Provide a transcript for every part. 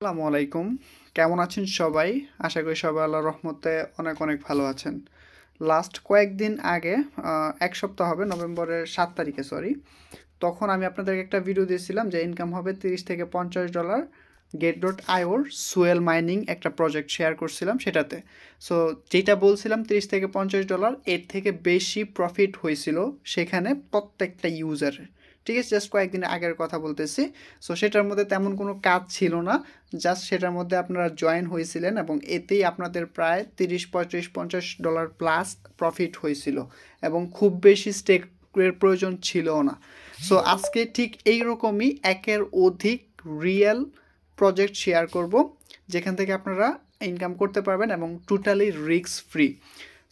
আসসালামু আলাইকুম। কেমন আছেন সবাই? আশা করি সবাই আল্লাহর রহমতে অনেক অনেক ভালো আছেন। লাস্ট কয়েকদিন আগে ১ সপ্তাহ হবে নভেম্বরের ৭ তারিখে সরি। তখন আমি আপনাদেরকে একটা ভিডিও দিয়েছিলাম যে ইনকাম হবে $30 থেকে $50 Get.io সুয়েল মাইনিং একটা প্রজেক্ট শেয়ার করছিলাম সেটাতে। সো যেটা বলছিলাম $30 থেকে $50 এর থেকে বেশি প্রফিট হয়েছিল সেখানে প্রত্যেকটা ইউজারের। ঠিক আছে, জাস্ট কয়েকদিন আগের কথা বলতেছি। সো সেটার মধ্যে তেমন কোনো কাজ ছিল না, জাস্ট সেটার মধ্যে আপনারা জয়েন হয়েছিলেন এবং এতেই আপনাদের প্রায় 30, 35, $50 প্লাস প্রফিট হয়েছিল এবং খুব বেশি স্টেকের প্রয়োজন ছিলও না। সো আজকে ঠিক এইরকমই একের অধিক রিয়েল প্রজেক্ট শেয়ার করব যেখান থেকে আপনারা ইনকাম করতে পারবেন এবং টোটালি রিস্ক ফ্রি।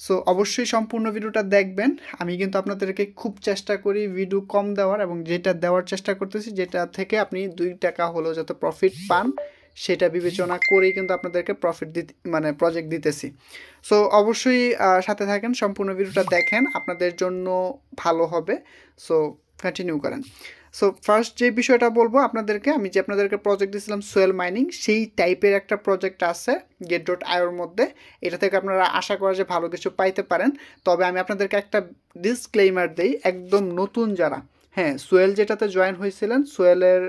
সো অবশ্যই সম্পূর্ণ ভিডিওটা দেখবেন। আমি কিন্তু আপনাদেরকে খুব চেষ্টা করি ভিডিও কম দেওয়ার এবং যেটা দেওয়ার চেষ্টা করতেছি যেটা থেকে আপনি 2 টাকা হলেও যাতে প্রফিট পান সেটা বিবেচনা করেই কিন্তু আপনাদেরকে প্রফিট দিতে মানে প্রজেক্ট দিতেছি। সো অবশ্যই সাথে থাকেন, সম্পূর্ণ ভিডিওটা দেখেন, আপনাদের জন্য ভালো হবে। সো কন্টিনিউ করেন। সো ফার্স্ট যে বিষয়টা বলবো আপনাদেরকে, আমি যে আপনাদেরকে প্রজেক্ট দিয়েছিলাম সোয়েল মাইনিং, সেই টাইপের একটা প্রজেক্ট আছে Get.ioর মধ্যে। এটা থেকে আপনারা আশা করা যে ভালো কিছু পাইতে পারেন। তবে আমি আপনাদেরকে একটা ডিসক্লেইমার দেই, একদম নতুন যারা, হ্যাঁ, সোয়েল যেটাতে জয়েন হয়েছিলেন, সোয়েলের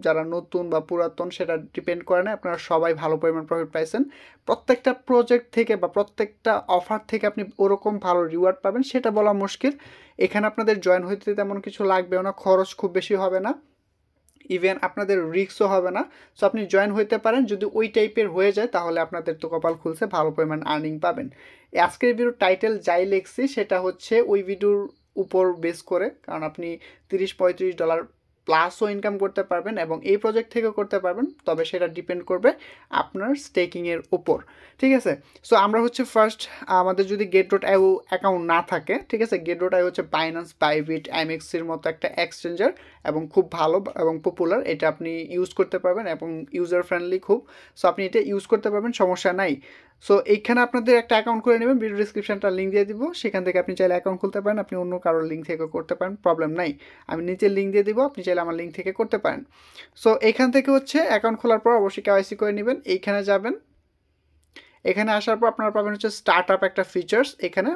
যারা নতুন বা পুরাতন সেটা ডিপেন্ড করে না, আপনারা সবাই ভালো পরিমাণ প্রফিট পাইছেন। প্রত্যেকটা প্রজেক্ট থেকে বা প্রত্যেকটা অফার থেকে আপনি ওরকম ভালো রিওয়ার্ড পাবেন সেটা বলা মুশকিল। এখানে আপনাদের জয়েন হইতে তেমন কিছু লাগবেও না, খরচ খুব বেশি হবে না, ইভেন আপনাদের রিস্কও হবে না। সো আপনি জয়েন হইতে পারেন, যদি ওই টাইপের হয়ে যায় তাহলে আপনাদের তো কপাল খুলছে, ভালো পরিমাণ আর্নিং পাবেন। আজকের ভিডিওর টাইটেল যাই লিখছি সেটা হচ্ছে ওই ভিডিওর উপর বেস করে, কারণ আপনি $30-35 প্লাসও ইনকাম করতে পারবেন এবং এই প্রজেক্ট থেকেও করতে পারবেন, তবে সেটা ডিপেন্ড করবে আপনার স্টেকিংয়ের উপর। ঠিক আছে, সো আমরা হচ্ছে ফার্স্ট, আমাদের যদি Get.io অ্যাকাউন্ট না থাকে, ঠিক আছে, Get.io হচ্ছে বাইন্যান্স, বাইবিট, এমএক্সির মতো একটা এক্সচেঞ্জার এবং খুব ভালো এবং পপুলার। এটা আপনি ইউজ করতে পারবেন এবং ইউজার ফ্রেন্ডলি খুব। সো আপনি এটা ইউজ করতে পারবেন, সমস্যা নাই। সো এইখানে আপনাদের একটা অ্যাকাউন্ট করে নেবেন, ভিডিও ডিসক্রিপশনটা লিঙ্ক দিয়ে দিব, সেখান থেকে আপনি চাইলে অ্যাকাউন্ট খুলতে পারেন, আপনি অন্য কারোর লিঙ্ক থেকে করতে পারেন, প্রবলেম নাই। আমি নিচে লিঙ্ক দিয়ে দিব, আপনি চাইলে আমার লিঙ্ক থেকে করতে পারেন। সো এখান থেকে হচ্ছে অ্যাকাউন্ট খোলার পর অবশ্যই কেওয়াইসি করে নেবেন। এইখানে যাবেন, এখানে আসার পর আপনারা পাবেন হচ্ছে স্টার্ট আপ একটা ফিচার্স। এখানে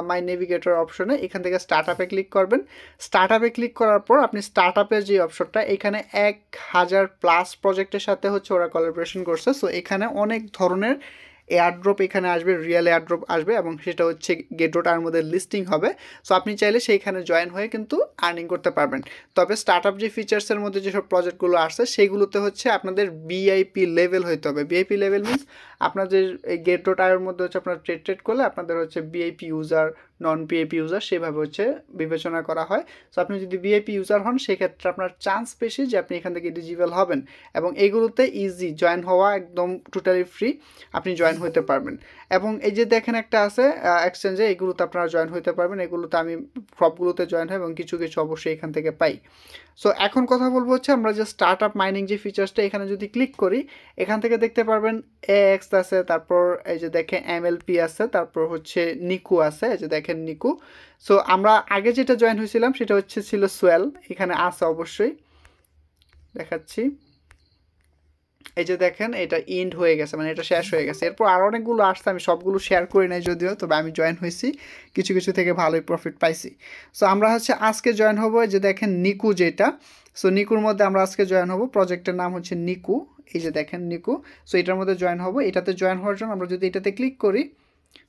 মাই নেভিগেটর অপশনে এখান থেকে স্টার্ট আপে ক্লিক করবেন। স্টার্ট আপে ক্লিক করার পর আপনি স্টার্ট আপের যে অপশনটা, এখানে 1000+ প্রজেক্টের সাথে হচ্ছে ওরা কোলাবোরেশন করছে। সো এখানে অনেক ধরনের এয়ারড্রপ এখানে আসবে, রিয়েল এয়ারড্রপ আসবে এবং সেটা হচ্ছে Get.ioর মধ্যে লিস্টিং হবে। সো আপনি চাইলে সেইখানে জয়েন হয়ে কিন্তু আর্নিং করতে পারবেন। তবে স্টার্ট আপ যে ফিচার্সের মধ্যে যেসব প্রজেক্টগুলো আসছে সেগুলোতে হচ্ছে আপনাদের ভিআইপি লেভেল হইতে হবে। ভিআইপি লেভেল মিনস আপনাদের এই Get.ioর মধ্যে হচ্ছে আপনারা ট্রেড করলে আপনাদের হচ্ছে ভিআইপি ইউজার, নন ভিআইপি ইউজার সেভাবে হচ্ছে বিবেচনা করা হয়। সো আপনি যদি ভিআইপি ইউজার হন সেক্ষেত্রে আপনার চান্স বেশি যে আপনি এখান থেকে এলিজিবল হবেন এবং এইগুলোতে ইজি জয়েন হওয়া, একদম টোটালি ফ্রি, আপনি জয়েন হতে পারবেন। এবং এই যে দেখেন একটা আছে এক্সচেঞ্জে, এগুলোতে আপনারা জয়েন হতে পারবেন। এগুলোতে আমি সবগুলোতে জয়েন হয় এবং কিছু কিছু অবশ্যই এখান থেকে পাই। সো এখন কথা বলবো হচ্ছে আমরা যে স্টার্ট আপ মাইনিং যে ফিচার্সটা, এখানে যদি ক্লিক করি এখান থেকে দেখতে পারবেন এক্স আছে, তারপর এই যে দেখেন এমএলপি আছে, তারপর হচ্ছে নিকু আছে, এই যে দেখেন নিকু। সো আমরা আগে যেটা জয়েন হয়েছিলাম সেটা হচ্ছে ছিল সোয়েল, এখানে আছে অবশ্যই দেখাচ্ছি। এই যে দেখেন এটা ইন্ড হয়ে গেছে, মানে এটা শেষ হয়ে গেছে। এরপর আরও অনেকগুলো আসছে, আমি সবগুলো শেয়ার করি নাই যদিও, তবে আমি জয়েন হয়েছি, কিছু কিছু থেকে ভালোই প্রফিট পাইছি। সো আমরা হচ্ছে আজকে জয়েন হবো, যে দেখেন নিকু যেটা। সো নিকুর মধ্যে আমরা আজকে জয়েন হবো, প্রজেক্টের নাম হচ্ছে নিকু, এই যে দেখেন নিকু। সো এটার মধ্যে জয়েন হবো। এটাতে জয়েন হওয়ার জন্য আমরা যদি এটাতে ক্লিক করি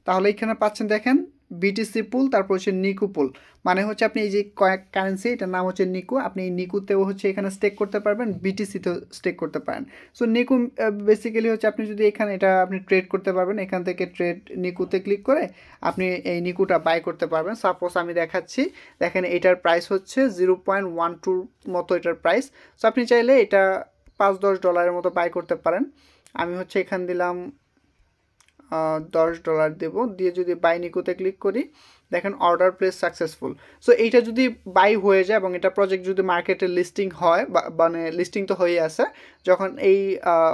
তাহলে এখানে পাচ্ছেন দেখেন বিটিসি পুল, তারপর হচ্ছে নিকু পুল। মানে হচ্ছে আপনি এই যে কয়েক কারেন্সি, এটার নাম হচ্ছে নিকু, আপনি এই নিকুতেও হচ্ছে এখানে স্টেক করতে পারবেন, বিটিসিতেও স্টেক করতে পারেন। সো নিকু বেসিক্যালি হচ্ছে আপনি যদি এখানে এটা আপনি ট্রেড করতে পারবেন, এখান থেকে ট্রেড নিকুতে ক্লিক করে আপনি এই নিকুটা বাই করতে পারবেন। সাপোজ আমি দেখাচ্ছি, দেখেন এটার প্রাইস হচ্ছে 0.12 মতো এটার প্রাইস। সো আপনি চাইলে এটা $5-10 মতো বাই করতে পারেন। আমি হচ্ছে এখান দিলাম $10 দেব, দিয়ে যদি বাই নিকুতে ক্লিক করি দেখেন অর্ডার প্লেস সাকসেসফুল। সো এইটা যদি বাই হয়ে যায় এবং এটা প্রজেক্ট যদি মার্কেটে লিস্টিং হয়, মানে লিস্টিং তো হয়ে আছে, যখন এই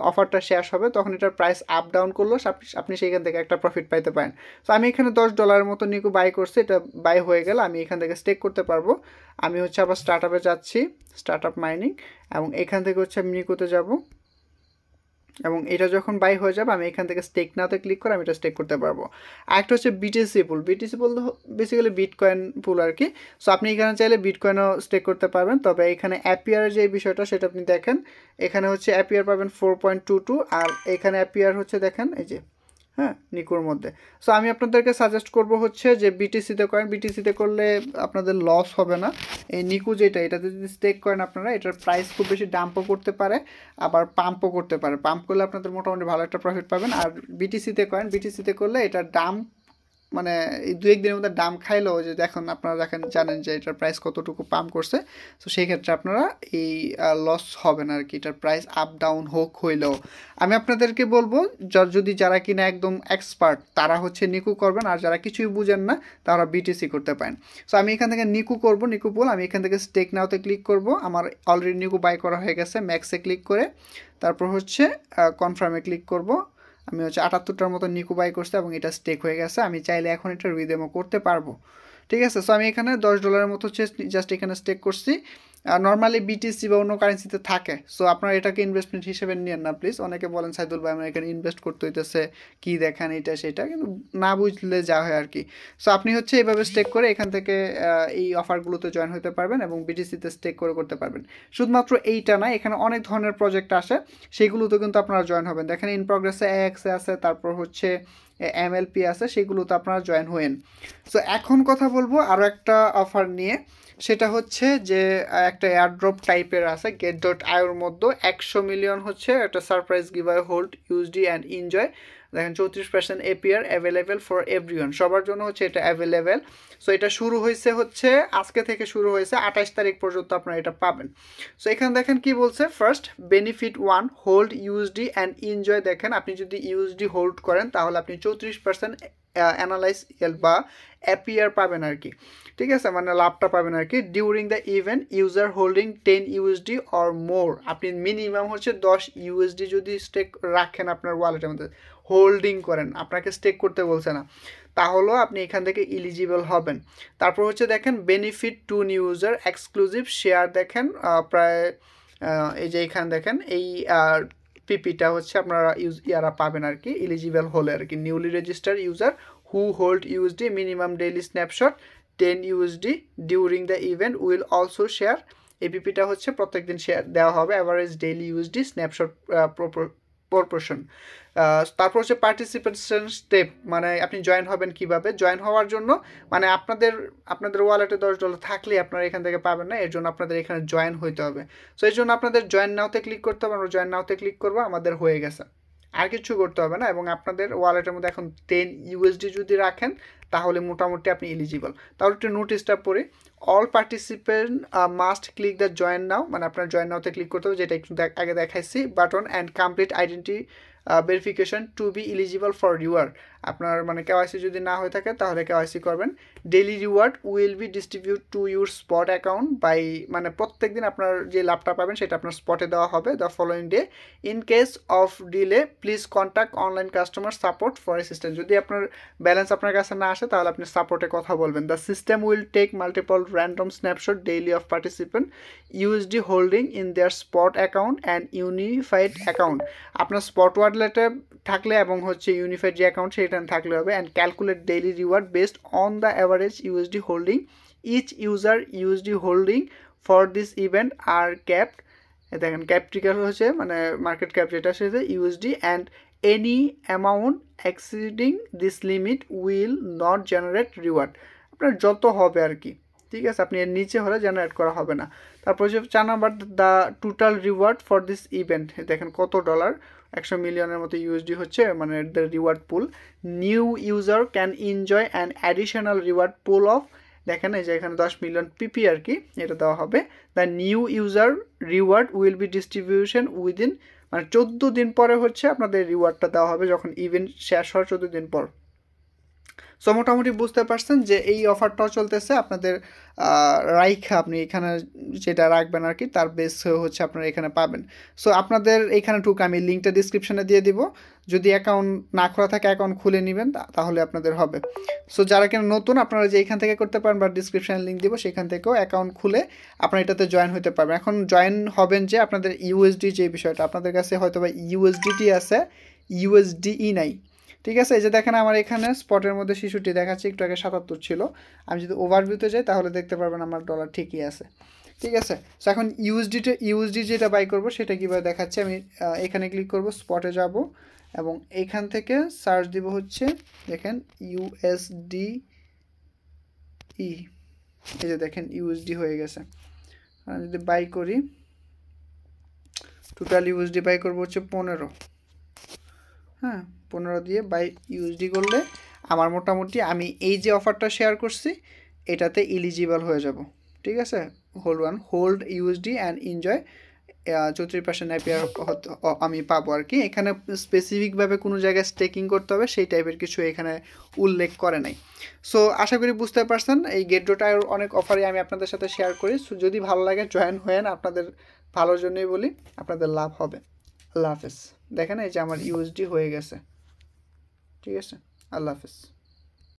অফারটা শেষ হবে তখন এটার প্রাইস আপ ডাউন করলো, আপনি সেইখান থেকে একটা প্রফিট পাইতে পারেন। সো আমি এখানে $10 মতো নিকু বাই করছি, এটা বাই হয়ে গেলে আমি এখান থেকে স্টেক করতে পারবো। আমি হচ্ছে আবার স্টার্ট আপে যাচ্ছি, স্টার্ট আপ মাইনিং, এবং এখান থেকে হচ্ছে আমি নিকুতে যাব। এবং এটা যখন বাই হয়ে যাবে আমি এখান থেকে স্টেক নাওতে ক্লিক করে আমি এটা স্টেক করতে পারবো। আরেকটা হচ্ছে বিটিসি পুল। বিটিসি পুল বেসিক্যালি বিটকয়েন পুল আর কি। সো আপনি এখানে চাইলে বিটকয়েনও স্টেক করতে পারবেন, তবে এখানে অ্যাপিয়ারের যে বিষয়টা সেটা আপনি দেখেন, এখানে হচ্ছে অ্যাপিয়ার পাবেন 4.22 আর এখানে অ্যাপিয়ার হচ্ছে দেখেন এই যে, হ্যাঁ, নিকুর মধ্যে। সো আমি আপনাদেরকে সাজেস্ট করব হচ্ছে যে বিটিসিতে করেন, বিটিসিতে করলে আপনাদের লস হবে না। এই নিকু যেটা, এটাতে যদি স্টেক করেন আপনারা, এটার প্রাইস খুব বেশি ডাম্পও করতে পারে আবার পাম্পও করতে পারে। পাম্প করলে আপনাদের মোটামুটি ভালো একটা প্রফিট পাবেন। আর বিটিসিতে করেন, বিটিসিতে করলে এটার দাম মানে এই দু একদিনের মধ্যে দাম খাইলেও যে দেখুন আপনারা দেখেন জানেন যে এটার প্রাইস কতটুকু পাম্প করছে। তো সেই ক্ষেত্রে আপনারা এই লস হবে না আর কি, এটার প্রাইস আপ ডাউন হোক হইলেও। আমি আপনাদেরকে বলবো যদি যারা কিনা একদম এক্সপার্ট তারা হচ্ছে নিকু করবেন, আর যারা কিছুই বুঝেন না তারা বিটিসি করতে পারেন। সো আমি এখান থেকে নিকু করব, নিকু বল আমি এখান থেকে স্টেক নাওতে ক্লিক করব। আমার অলরেডি নিকু বাই করা হয়ে গেছে। ম্যাক্সে ক্লিক করে তারপর হচ্ছে কনফার্মে ক্লিক করব। আমি হচ্ছে 78টার মতো নিকু বাই করছি এবং এটা স্টেক হয়ে গেছে। আমি চাইলে এখন এটা রিদেমও করতে পারবো, ঠিক আছে। সো আমি এখানে $10 মতো হচ্ছে জাস্ট এখানে স্টেক করছি। নর্মালি বিটিসি বা অন্য কারেন্সিতে থাকে। সো আপনারা এটাকে ইনভেস্টমেন্ট হিসেবে নিয়েন না প্লিজ। অনেকে বলেন সাইদুল ভাই আমরা এখানে ইনভেস্ট করতে হইতেছে, কি দেখেন এটা সেটা, কিন্তু না বুঝলে যা হয় আর কি। সো আপনি হচ্ছে এইভাবে স্টেক করে এখান থেকে এই অফারগুলোতে জয়েন হতে পারবেন এবং বিটিসিতে স্টেক করে করতে পারবেন। শুধুমাত্র এইটা না, এখানে অনেক ধরনের প্রজেক্ট আসে, সেগুলোতে কিন্তু আপনারা জয়েন হবেন। দেখেন ইন প্রগ্রেসে এক্সে আছে, তারপর হচ্ছে এমএলপি আছে, সেগুলোতে আপনারা জয়েন হয়েন। সো এখন কথা বলবো আরও একটা অফার নিয়ে, সেটা হচ্ছে যে একটা এয়ারড্রপ টাইপের আছে গেট ডট আইওর মধ্যে 100 মিলিয়ন হচ্ছে একটা surprise giveaway hold USD and enjoy. দেখেন 34% এপিআর অ্যাভেলেবেল ফর এভরিওয়ান, সবার জন্য হচ্ছে এটা অ্যাভেলেবেল। সো এটা শুরু হয়েছে হচ্ছে আজকে থেকে শুরু হয়েছে, 28 তারিখ পর্যন্ত আপনারা এটা পাবেন। সো এখানে দেখেন কি বলছে, first benefit 1 hold USD and enjoy. দেখেন আপনি যদি ইউএসডি হোল্ড করেন তাহলে আপনি 34% অ্যানালাইজ বা অ্যাপিয়ার পাবেন আর কি, ঠিক আছে, মানে লাভটা পাবেন আর কি। During the event user holding 10 USD or more, আপনি মিনিমাম হচ্ছে 10 ইউএসডি যদি স্টেক রাখেন আপনার ওয়ালেটের মধ্যে, হোল্ডিং করেন, আপনাকে স্টেক করতে বলছে না, তাহলেও আপনি এখান থেকে ইলিজিবল হবেন। তারপর হচ্ছে দেখেন benefit two new user exclusive share. দেখেন প্রায় এই যে এখানে দেখেন এই পিপিটা হচ্ছে আপনারা ইয়ারা পাবেন আর কি, এলিজিবল হলে আর কি। Newly registered user who hold USD minimum daily snapshot 10 USD during the event will also share. এপিপিটা হচ্ছে প্রত্যেকদিন শেয়ার দেওয়া হবে, average daily USD snapshot proportion. তারপর হচ্ছে পার্টিসিপেশন স্টেপ, মানে আপনি জয়েন হবেন কিভাবে। জয়েন হওয়ার জন্য মানে আপনাদের ওয়ালেটে $10 থাকলে আপনারা এখান থেকে পাবেন না, এর জন্য আপনাদের এখানে জয়েন হইতে হবে। সো এর জন্য আপনাদের জয়েন নাওতে ক্লিক করতে হবে। আমরা জয়েন নাওতে ক্লিক করবো, আমাদের হয়ে গেছে, আর কিছু করতে হবে না। এবং আপনাদের ওয়ালেটের মধ্যে এখন 10 ইউএসডি যদি রাখেন তাহলে মোটামুটি আপনি এলিজিবল। তাহলে একটু নোটিশটা পড়ি, all participant must click the join নাও, মানে আপনার জয়েন নাওতে ক্লিক করতে হবে, যেটা একটু আগে দেখাইছি, button and complete identity verification to be eligible for reward. আপনার মানে কেওয়াইসি যদি না হয়ে থাকে তাহলে কেওয়াইসি করবেন। Daily reward will be distribute to your spot account by, মানে প্রত্যেক দিন আপনার যে লাভটা পাবেন সেটা আপনার স্পটে দেওয়া হবে the following day. In case of delay please contact online customer support for assistance. যদি আপনার ব্যালেন্স আপনার কাছে না আসে তাহলে আপনি সাপোর্টে কথা বলবেন। The system will take multiple random snapshot daily of participant USD holding in their spot account and unified account. আপনার স্পট ওয়ালেটে থাকলে এবং হচ্ছে ইউনিফাইড যে অ্যাকাউন্ট সেটা থাকলে হবে। And calculate daily reward based on the average USD holding. Each user USD holding for this event are capped. দেখেন ক্যাপটিক্যাল হচ্ছে মানে মার্কেট ক্যাপ যেটা সেটা USD, and any amount exceeding this limit will not generate reward. আপনার যত হবে আর কি, ঠিক আছে, আপনি এর নিচে হলে জেনারেট করা হবে না। তারপর হচ্ছে 4 number the total reward for this event. দেখেন কত ডলার, 100 মিলিয়নের মতো ইউএসডি হচ্ছে মানে the reward pool. New user can enjoy an additional reward pool of, দেখেন এই যে এখানে 10 মিলিয়ন পিপি আর কি, এটা দেওয়া হবে। The new user reward will B distribution within, মানে 14 দিন পরে হচ্ছে আপনাদের রিওয়ার্ডটা দেওয়া হবে, যখন ইভেন্ট শেষ হয় 14 দিন পর। সো মোটামুটি বুঝতে পারছেন যে এই অফারটাও চলতেছে আপনাদের রাইখা আপনি এখানে যেটা রাখবেন আর কি তার বেস হচ্ছে আপনারা এখানে পাবেন। সো আপনাদের এখানে টুক আমি লিঙ্কটা ডিসক্রিপশনে দিয়ে দিব, যদি অ্যাকাউন্ট না খোলা থাকে অ্যাকাউন্ট খুলে নেবেন তাহলে আপনাদের হবে। সো যারা কিনা নতুন আপনারা যে এখান থেকে করতে পারেন বা ডিসক্রিপশনে লিঙ্ক দিব সেখান থেকেও অ্যাকাউন্ট খুলে আপনারা এটাতে জয়েন হতে পারবেন। এখন জয়েন হবেন যে আপনাদের ইউএসডি যে বিষয়টা আপনাদের কাছে হয়তো বা ইউএসডিটি আছে, ইউএসডিই নাই, ঠিক আছে। এই যে দেখেন আমার এখানে স্পটের মধ্যে শিশুটি দেখাচ্ছে, একটু আগে 77 ছিল। আমি যদি ওভারভিউতে যাই তাহলে দেখতে পারবেন আমার ডলার ঠিকই আছে, ঠিক আছে। সো এখন ইউএসডি যেটা বাই করব সেটা কীভাবে দেখাচ্ছে, আমি এখানে ক্লিক করব, স্পটে যাব এবং এখান থেকে সার্চ দিব হচ্ছে দেখেন ইউএসডি ই, এই যে দেখেন ইউএসডি হয়ে গেছে। আমি যদি বাই করি, টোটাল ইউএসডি বাই করবো হচ্ছে 15, হ্যাঁ 15 দিয়ে বাই ইউএসডি করলে আমার মোটামুটি আমি এই যে অফারটা শেয়ার করছি এটাতে এলিজিবল হয়ে যাব, ঠিক আছে। Hold USD and enjoy 34% appear আমি পাবো আর কি। এখানে স্পেসিফিকভাবে কোনো জায়গায় স্টেকিং করতে হবে সেই টাইপের কিছু এখানে উল্লেখ করে নাই। সো আশা করি বুঝতে পারছেন এই গেটডোটার অনেক অফারই আমি আপনাদের সাথে শেয়ার করি। সো যদি ভালো লাগে জয়েন হয়েন, আপনাদের ভালোর জন্যই বলি, আপনাদের লাভ হবে। আল্লাহ হাফেজ। দেখেন এই যে আমার ইউএসডি হয়ে গেছে, ঠিক আছে। আল্লাহ হাফেজ।